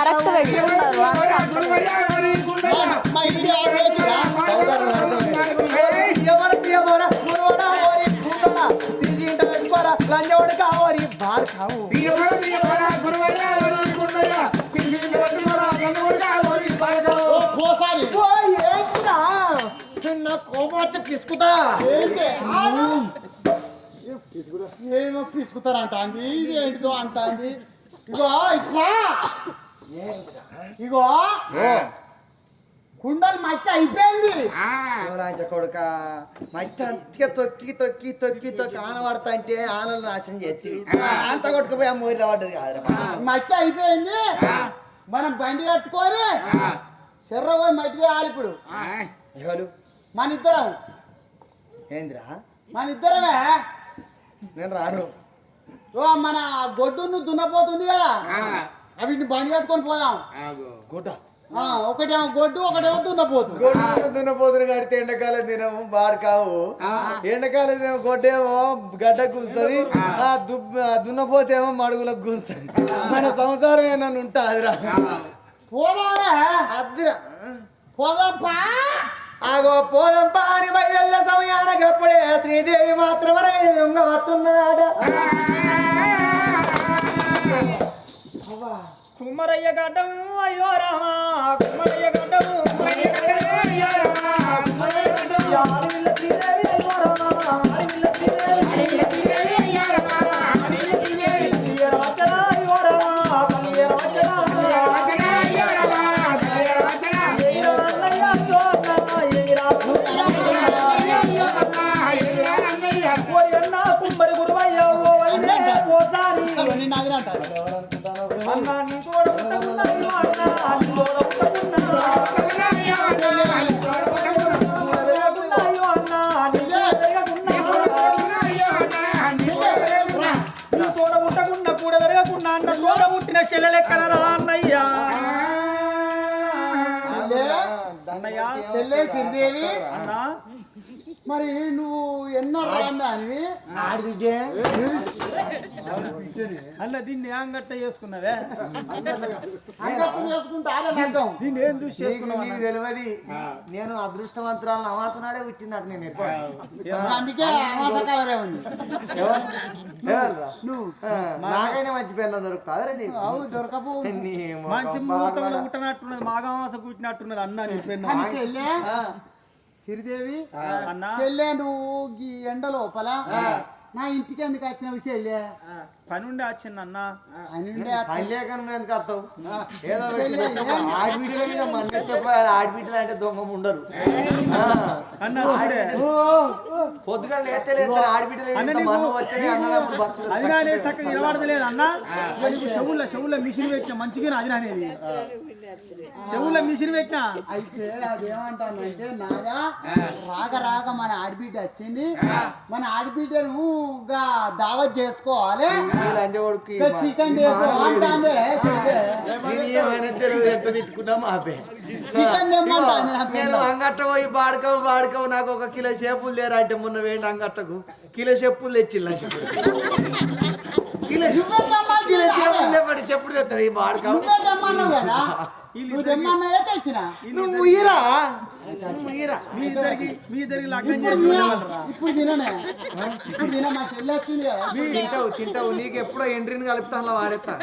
Correct పెట్టుకున్నారు లంజోడు కావాలి బాడు కావు చిన్న కోపం తీసుకుతా ఏమో తీసుకుతారంట అంది ఇది ఏంటిదో అంట అంది ఇగో ఇట్లా ఇగో కుండలు మట్టి అయిపోయింది కొడుక మట్టి అంతగా తొక్కి తొక్కి తొక్కి తొక్కి ఆనబడతా అంటే ఆనలు నాశనం చేసి అంత కొట్టుకుపోయి మూరిలో పడ్డది కాదు మట్టి అయిపోయింది మనం బండి కట్టుకొని శర్ర పోయి మట్టి వేయాలి ఇప్పుడు ఎవరు మన ఇద్దరం ఏంద్రా మన ఇద్దరమే నేను రాను ఓ మన గొడ్డును దున్నపోతుంది కదా అవి బండి కట్టుకొని పోదాం గుడ్డ ఒకటేమో గొడ్డు ఒకటేమో దున్నపోతు దున్నపోతులు కడితే ఎండాకాలం తినము బాడు కావు ఎండాకాలం తిన గొడ్డేమో గడ్డ కూస్తుంది దున్నపోతేమో మడుగులకు కూస్తుంది మన సంసారం ఏమన్నా ఉంటా అదిరా పోదామే అదిరా పోదాం పా ఆగో పోదంపా అని బయలుదేరిన సమయానికి అప్పుడే శ్రీదేవి మాత్రం దొంగ వస్తున్నదాట కుమ్మరయ్య గడ్డము అయ్యో రామా కుమ్మరయ్య గడ్డము కుమ్మరి గురువయ్యో అన్నా నీ కూడా ఉండకుండా కూడా పెరగకుండా అన్న కూడా పుట్టిన చెల్లెలెక్కన అన్నయ్యా చెల్లె శ్రీదేవి అన్నా మరి నువ్వు ఎన్నో రాందానివి అన్న దీన్ని అంగట్ట చేసుకున్నావే అంగత్తం చేసుకుంటే ఆడే లగ్గం దీన్ని ఏం చూసి చేసుకున్నావు నీకు తెలియదు నేను అదృష్టవంతురాలను అవాసనాడే పుట్టినట్టు నేను అందుకే అమాస కలరే ఉంది నువ్వు నాకైనా మంచి పిల్లలు దొరుకుతారా నీకు అవు దొరకపో మంచి ముహూర్తంలో పుట్టినట్టున్నది మాఘమాస పుట్టినట్టున్నది అన్న నీ పెన్ను చెల్లె శ్రీదేవి అన్నా చెల్లె నువ్వు ఈ ఎండ లోపల నా ఇంటికి ఎందుకు వచ్చిన చెల్లె పని ఉండి వచ్చింది అన్న పనిలేకను ఎందుకు వస్తావు ఏదో ఆడబిడ్డల మీద మన్నెత్తే ఆడబిడ్డలు అంటే దొంగ ఉండరు అన్న పొద్దుగా లేతే లేదు ఆడబిడ్డలు మన్ను వస్తేనే అన్నదప్పుడు బతుకుతారు. అది నానే చక్కగా నిలబడతలేదు అన్న నీకు చెవుల్లో మిషన్ పెట్టిన మంచిగా అది నానేది చెవుల్లో మిషన్ పెట్టినా అయితే అదేమంటానంటే నాగా రాక రాక మన ఆడబిడ్డ వచ్చింది మన ఆడబిడ్డను దావత్ చేసుకోవాలి చికెన్ నేను అంగట్ట పోయి బాడుకవు నాకు ఒక కిలో చేపులు లేరా అంటే మొన్న వేయండి అంగట్టకు కిలో చెప్పులు తెచ్చిల్లా కిలో చేపులు లేపడి చెప్పుడు తెస్తాడు ఈ బాడుకవు నువ్వు ముయ్యరా మీ ఇద్దరికి లగ్నం చేసి ఇప్పుడు తిననే ఇప్పుడు తిన మా చెల్లి వచ్చింది కదా తింటావు నీకు ఎప్పుడో ఎంట్రీని కలుపుతా అలా వాడేస్తా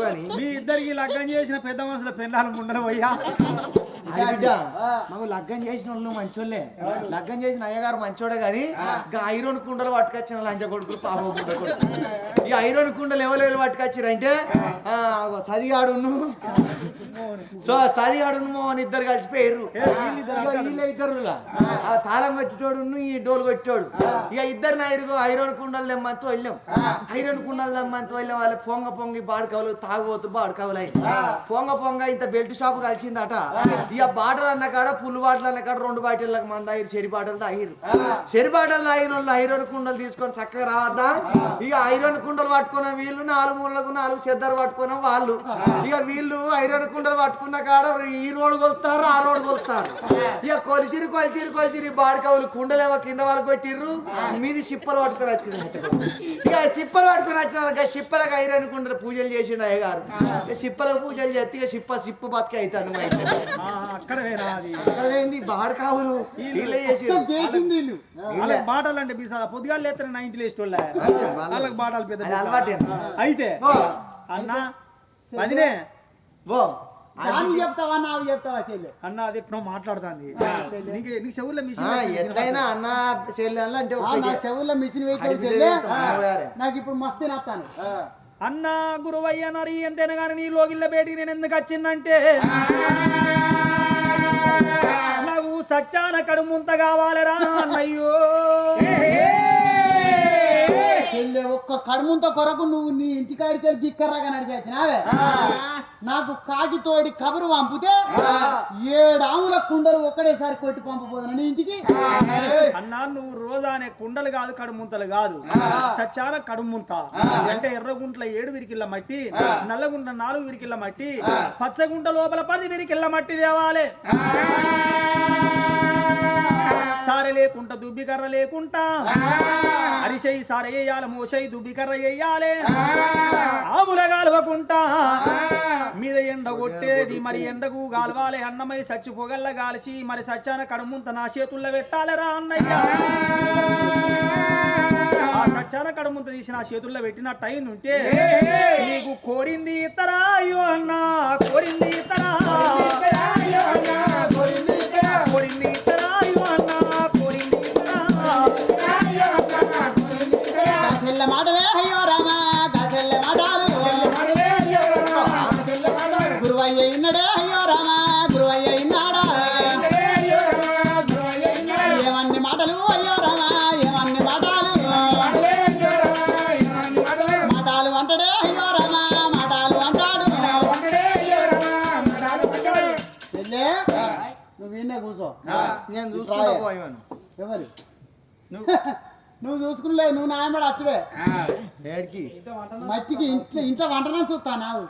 కానీ మీ ఇద్దరికి లగ్నం చేసిన పెద్ద మనుషుల పెళ్ళాలు ఉండడం అయ్యా మాకు లగ్గం చేసిన వాళ్ళు మంచోళ్ళే లగ్గం చేసిన అయ్యగారు మంచోడే గాని ఐరన్ కుండలు పట్టుకొచ్చిన లంచ కొడుకులు పాప కొడుకు ఈ ఐరన్ కుండలు ఎవరు పట్టుకొచ్చారంటే సదిగాడు సదిగాడు మోహన్ ఇద్దరు కలిసిపోయారు వీళ్ళ ఇద్దరు తాళం కొట్టేటోడు ఈ డోలు కొట్టేటోడు ఇక ఇద్దరిని ఐరన్ కుండలు తెమ్మంతో వెళ్ళాం ఐరన్ కుండలు తెమ్మంతో వెళ్ళాం వాళ్ళ పొంగి బాడుకవులు తాగుబోతు బాడుకవులు పొంగ ఇంత బెల్ట్ షాప్ కలిసిందట ఇక ఇక బాటలు అన్న కాడ పుల్లు బాటలు అన్న కాడ 2 బాటిళ్ళకి మంది తాగిరు చెరి బాటలు తాగిరు చెరి బాటలు తాగిన వాళ్ళు ఐరన్ కుండలు తీసుకొని చక్కగా రావద్దా ఇక ఐరన్ కుండలు పట్టుకున్న వీళ్ళు 4 మూలలకు 4 చెద్దరు పట్టుకున్న వాళ్ళు ఇక వీళ్ళు ఐరన్ కుండలు పట్టుకున్న కాడ ఈ రోడ్డు కొలుస్తారు ఆ రోడ్డు కొలుస్తారు ఇక కొలిచిరి బాడికవులు కుండలేమో కింద వరకు పెట్టిర్రు మీది చిప్పలు పట్టుకొని వచ్చింది ఇక చిప్పలు పట్టుకొని వచ్చిన చిప్పలకు ఐరన్ కుండలు పూజలు చేసిండు అయ్యగారు ఇక చిప్పలకు పూజలు చేస్తే ఇక చిప్పు బతికి అవుతాను మా ఇంట్లో అక్కడ బాడకావులు వీళ్ళే చేసింది వాళ్ళకి బాటలు అంటే బీసాల పొద్దుగాలు లేస్తారు 9 లేస్తోళ్ళ వాళ్ళకి బాటలు పెద్ద అలవాటే అయితే అన్న అదినే చెప్తావా నాకు చెప్తావా చెల్లి అన్న అది ఎప్పుడో మాట్లాడుతుంది నీకు చెవుల్లో మిషన్ ఎట్లయినా అన్న చెల్లెళ్ళు అంటే నా చెవుల్లో మిషన్ వేయలేదు నాకు ఇప్పుడు మస్తు నత్తాను అన్న గురువయ్య నరి ఎంతైనా కానీ నీ లోగిళ్ళ బయటికి నేను ఎందుకు వచ్చిందంటే నాకు సచ్చాన కడుముంత కావాలరా అన్నయ్యో చెల్లె ఒక్క కడుముంత కొరకు నువ్వు నీ ఇంటికాడికి వెళ్ళి దిక్కర్రాగా నడిచేసినావే నాకు కాకితోడి కబురు పంపితే 7 ఆవుల కుండలు ఒక్కడేసారి కొట్టి పంపబోదునా నీ ఇంటికి అన్నా నువ్వు రోజా అనే కుండలు కాదు కడుముంతలు కాదు సచ్చాన కడుముంత అంటే ఎర్రగుంట్ల 7 విరికిళ్ళ మట్టి నల్లగుంట 4 విరికిళ్ళ మట్టి పచ్చగుంట లోపల 10 విరికిళ్ళ మట్టి తేవాలే సారె లేకుంటా దుబ్బి కర్ర లేకుంటా అరిసెయ్యి సారె వేయాలి మోసై దుబ్బి కర్ర వేయాలి ఆవుల గాలవకుంటా మీద ఎండ కొట్టేది మరి ఎండకు గాలవాలి అన్నమై సచ్చి పొగల్ల గాల్చి మరి సచ్చాన కడుముంత నా చేతుల్లో పెట్టాలరా అన్నయ్య ఆ సచ్చాన కడుముంత తీసి నా చేతుల్లో పెట్టినట్టు అయిందంటే నీకు కోరింది ఇతరా అయ్యో అన్న కోరింది ఇతరా కోరింది ఇతరా అయ్యో అన్న కోరింది గసెల్ల మాటలే అయ్యో రామా గసెల్ల మాటలు గురువయ్య ఇన్నడే అయ్యో రామా గురువయ్య ఇన్నాడా ఏమన్ని మాటలు అయ్యో రామా ఏమన్ని మాటలు మాటలు అంటాడే అయ్యో రామా మాటలు అంటాడు చెల్లే నువ్వు విన్నే కూర్చో నేను చూసుకుంటా ఎవరు నువ్వు చూసుకునిలే నువ్వు నాయమడ అచ్చుడే మట్టికి ఇంట్లో వంటనే చూస్తా నాకు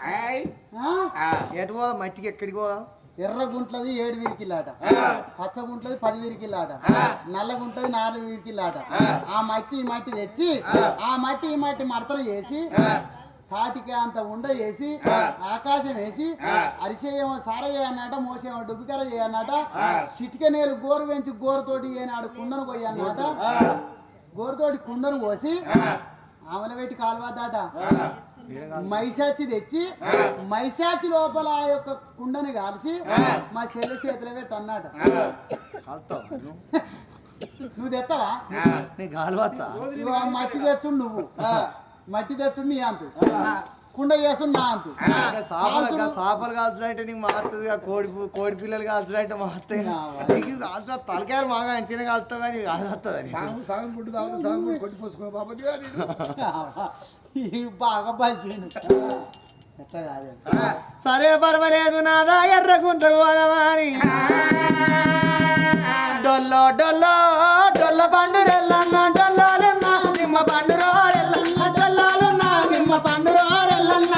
ఎటు పోదా మట్టికి ఎక్కడికి పోదా ఎర్ర గుంట్లది 7 విరికిల్లాట పచ్చ గుంట్లది 10 విరికిల్లాట నల్ల గుంట్లది 4 విరికిల్లాట ఆ మట్టి ఈ మట్టి తెచ్చి ఆ మట్టి ఈ మట్టి మడతలు చేసి తాటికి అంత ఉండ వేసి ఆకాశం వేసి అరిసేయేమో సారయ్య అన్నట మోసేమో డుబ్బికర చేయన్నట చిటిక నేలు గోరు వెంచి గోరుతోటి ఏనాడు కుండను కొయ్యన్నట గోరుతోటి కుండను కోసి ఆమెల పెట్టి కాలువద్దాట మైసాచి తెచ్చి మైసాచి లోపల ఆ యొక్క కుండని కాల్చి మా చెల్లి చేతిలో పెట్టి అన్నట నువ్వు తెస్తావా నీకు కాలువచ్చా మట్టి తెచ్చుండు నువ్వు మట్టి తెచ్చుండు నీ అంతు కుండ చేసుడు నా అంతు చేపలు కాల్చుడంటే నీకు మారుతుంది కోడి పిల్లలు కాల్చుడంటే మారుతాయి నీకు కాల్చు తలకాయలు బాగా అంచనా కాల్చుతావు కానీ కాలువస్తుందని బాగా పంచిండు ఎట్లా కాదు సరే పర్వాలేదు నాదా ఎర్రగుంట గోదావరి డొల్లో డొల్లో డొల్ల పండురెల్లన్న డొల్లాలన్న నిమ్మ పండురోరెల్లన్న డొల్లాలన్న నిమ్మ పండురోరెల్లన్న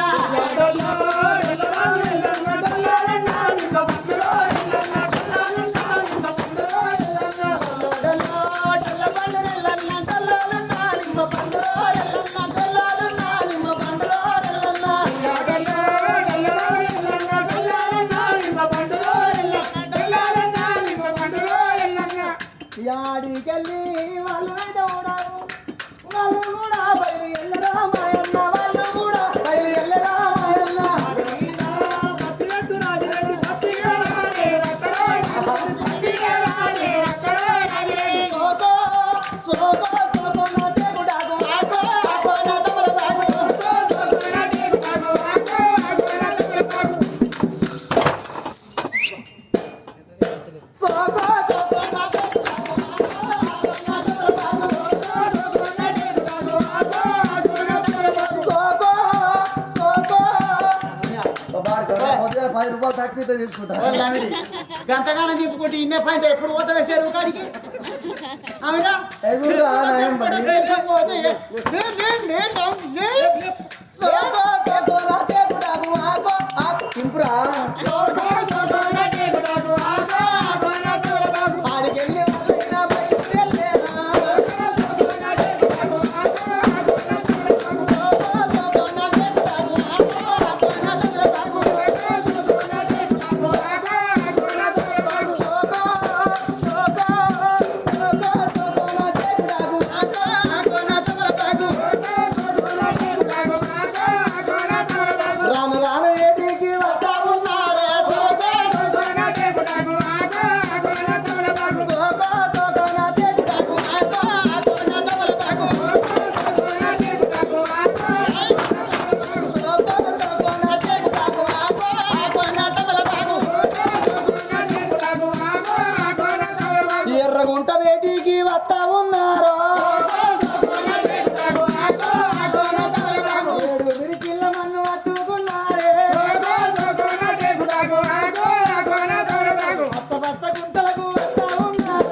10 రూపాయలు తక్కువ తీసుకుంటా గంతగానం తిప్పుకుంటే ఇన్నే పాయింట్ ఎప్పుడు పోతా వేసారు కాడికి అవునా ఎగురురా నాయం బడి చింపురా ఎర్రగుంట వేటికి వస్తా ఉన్నారు విరికిల్ల మన్ను పట్టుకున్నారే పచ్చ గుంటలకు వస్తా ఉన్నారు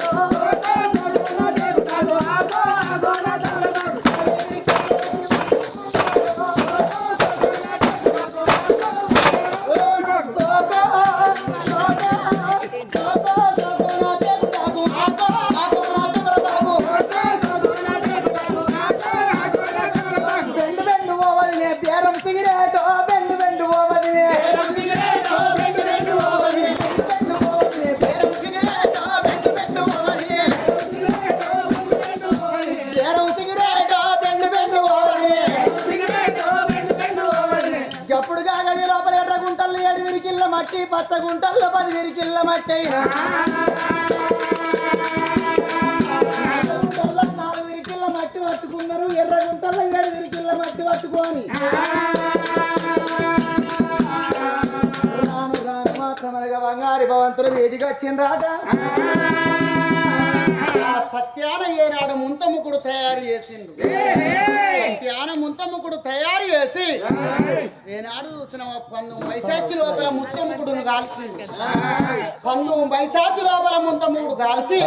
ఎప్పుడు కాగడి లోపల ఎర్ర గుంటల్లో 7 విరికిళ్ళ మట్టి పచ్చ గుంటల్లో 10 విరికిళ్ళ మట్టి 4 విరికిళ్ళ మట్టి పట్టుకున్నారు ఎర్ర గుంటల్లో 7 విరికిళ్ళ మట్టి పట్టుకొని రాను రాను మాత్రమనగా బంగారి భవంతులు వేదిగా వచ్చిండ్రాట సత్యాన ఏనాడు ముంతముకుడు తయారు చేసిండు సత్యాన ముంతముకుడు తయారు చేసి ఏనాడు చూసిన 19 వైశాఖి లోపల ముంతముకుడును కాల్చిండు 19 వైశాఖి లోపల ముంతముకుడు కాల్చి